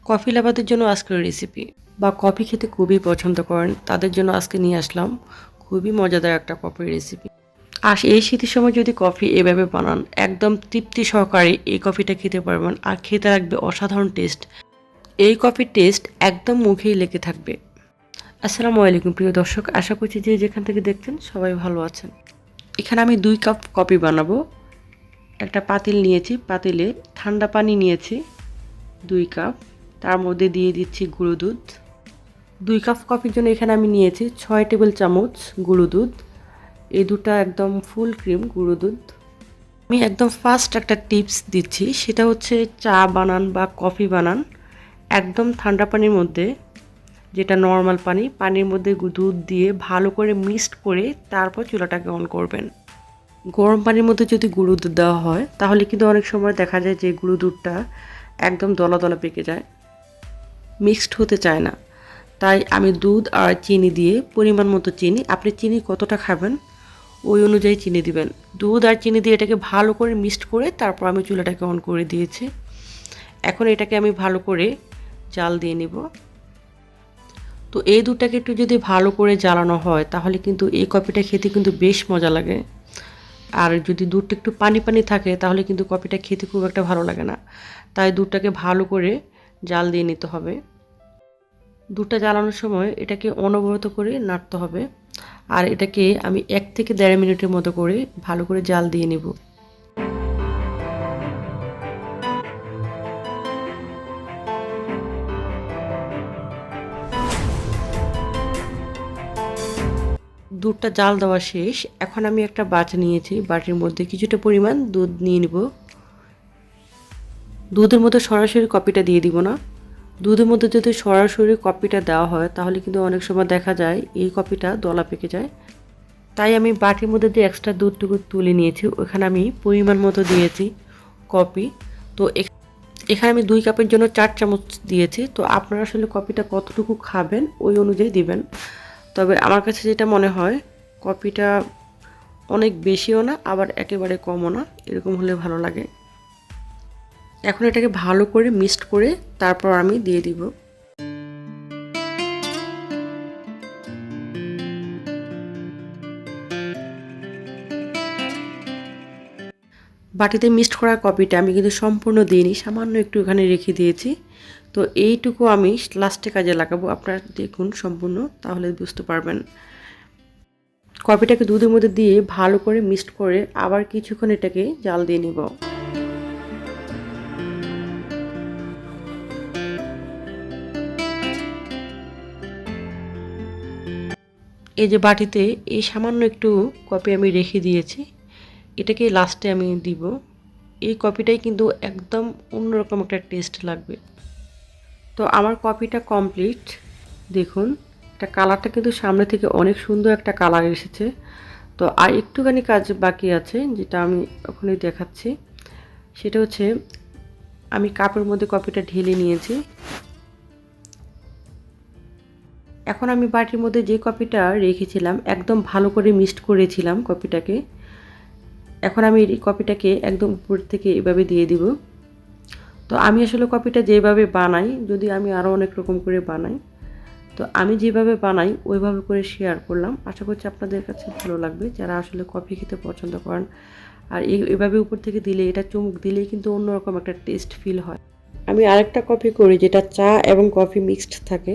Coffee লাভারদের জন্য আজকের recipe বা কফি খেতে খুবই পছন্দ করেন তাদের জন্য আজকে নিয়ে আসলাম খুবই মজাদার একটা কফির রেসিপি। আর এই শীতের সময় যদি কফি এভাবে বানান একদম তৃপ্তি সহকারে এই কফিটা খেতে পারবেন আর খেতে লাগবে অসাধারণ টেস্ট। এই কফির টেস্ট একদম মুখেই লেগে থাকবে। আসসালামু আলাইকুম প্রিয় দর্শক, আশা করছি যে যেখান থেকে দেখছেন সবাই ভালো আছেন। এখানে আমি 2 কাপ কফি বানাবো। একটা পাতিল নিয়েছি, পাতিলে ঠান্ডা পানি নিয়েছি 2 কাপ, তার মধ্যে দিয়ে দিচ্ছি গুঁড়ো দুধ। 2 কাপ কফির জন্য এখানে আমি নিয়েছি 6 টেবিল চামচ গুঁড়ো দুধ। এই দুধটা একদম ফুল ক্রিম গুঁড়ো দুধ। আমি একদম ফার্স্ট একটা টিপস দিচ্ছি, সেটা হচ্ছে চা বানান বা কফি বানান একদম ঠান্ডা পানির মধ্যে, যেটা নর্মাল পানি, পানির মধ্যে দুধ দিয়ে ভালো করে মিক্সড করে তারপর চুলাটাকে অন করবেন। গরম পানির মধ্যে যদি গুঁড়ো দুধ দেওয়া হয় তাহলে কিন্তু অনেক সময় দেখা যায় যে গুঁড়ো দুধটা একদম দলা দলা পেকে যায়, মিক্সড হতে চায় না। তাই আমি দুধ আর চিনি দিয়ে পরিমাণ মতো চিনি, আপনি চিনি কতটা খাবেন ওই অনুযায়ী চিনি দিবেন। দুধ আর চিনি দিয়ে এটাকে ভালো করে মিক্সড করে তারপর আমি চুলাটাকে অন করে দিয়েছি। এখন এটাকে আমি ভালো করে জাল দিয়ে নিব। তো এই দুধটাকে একটু যদি ভালো করে জ্বালানো হয় তাহলে কিন্তু এই কফিটা খেতে কিন্তু বেশ মজা লাগে। আর যদি দুধটা একটু পানি পানি থাকে তাহলে কিন্তু কফিটা খেতে খুব একটা ভালো লাগে না। তাই দুধটাকে ভালো করে জাল দিয়ে নিতে হবে। দুধটা জ্বালানোর সময় এটাকে অনবরত করে নাড়তে হবে। আর এটাকে আমি 1 থেকে 1.5 মিনিটের মতো করে ভালো করে জাল দিয়ে নিব। দুধটা জাল দেওয়া শেষ। এখন আমি একটা বাটি নিয়েছি, বাটির মধ্যে কিছুটা পরিমাণ দুধ নিয়ে নিব। দুধের মধ্যে সরাসরি কফিটা দিয়ে দিব না। দুধের মধ্যে যদি সরাসরি কফিটা দেওয়া হয় তাহলে কিন্তু অনেক সময় দেখা যায় এই কফিটা দলা পেকে যায়। তাই আমি বাটির মধ্যে দিয়ে এক্সট্রা দুধটুকু তুলে নিয়েছি, ওখানে আমি পরিমাণ মতো দিয়েছি কফি। তো এখানে আমি 2 কাপের জন্য 4 চামচ দিয়েছি। তো আপনারা আসলে কফিটা কতটুকু খাবেন ওই অনুযায়ী দিবেন। তবে আমার কাছে যেটা মনে হয় কফিটা অনেক বেশিও না আবার একেবারে কমও না, এরকম হলে ভালো লাগে। এখন এটাকে ভালো করে মিক্সড করে তারপর আমি দিয়ে দিব। বাটিতে মিক্সড করা কফিটা আমি কিন্তু সম্পূর্ণ দিইনি, সামান্য একটু এখানে রেখে দিয়েছি। তো এইটুকু আমি লাস্টে কাজে লাগাবো, আপনারা দেখুন সম্পূর্ণ, তাহলে বুঝতে পারবেন। কফিটাকে দুধের মধ্যে দিয়ে ভালো করে মিক্সড করে আবার কিছুক্ষণ এটাকে জাল দিয়ে নিব। এই যে বাটিতে এই সামান্য একটু কফি আমি রেখে দিয়েছি, এটাকে লাস্টে আমি দিব। এই কফিটাই কিন্তু একদম অন্যরকম একটা টেস্ট লাগবে। তো আমার কফিটা কমপ্লিট, দেখুন এটা কালারটা কিন্তু সামনে থেকে অনেক সুন্দর একটা কালার এসেছে। তো আর একটুখানি কাজ বাকি আছে যেটা আমি ওখানেই দেখাচ্ছি। সেটা হচ্ছে আমি কাপের মধ্যে কফিটা ঢেলে নিয়েছি। এখন আমি বাটির মধ্যে যে কফিটা রেখেছিলাম একদম ভালো করে মিক্সড করেছিলাম কফিটাকে, এখন আমি এই কফিটাকে একদম উপর থেকে এভাবে দিয়ে দিব। তো আমি আসলে কফিটা যেভাবে বানাই, যদি আমি আরও অনেক রকম করে বানাই, তো আমি যেভাবে বানাই ওইভাবে করে শেয়ার করলাম। আশা করছি আপনাদের কাছে ভালো লাগবে যারা আসলে কফি খেতে পছন্দ করেন। আর এভাবে উপর থেকে দিলে, এটা চুমুক দিলেই কিন্তু অন্যরকম একটা টেস্ট ফিল হয়। আমি আরেকটা কফি করি যেটা চা এবং কফি মিক্সড থাকে।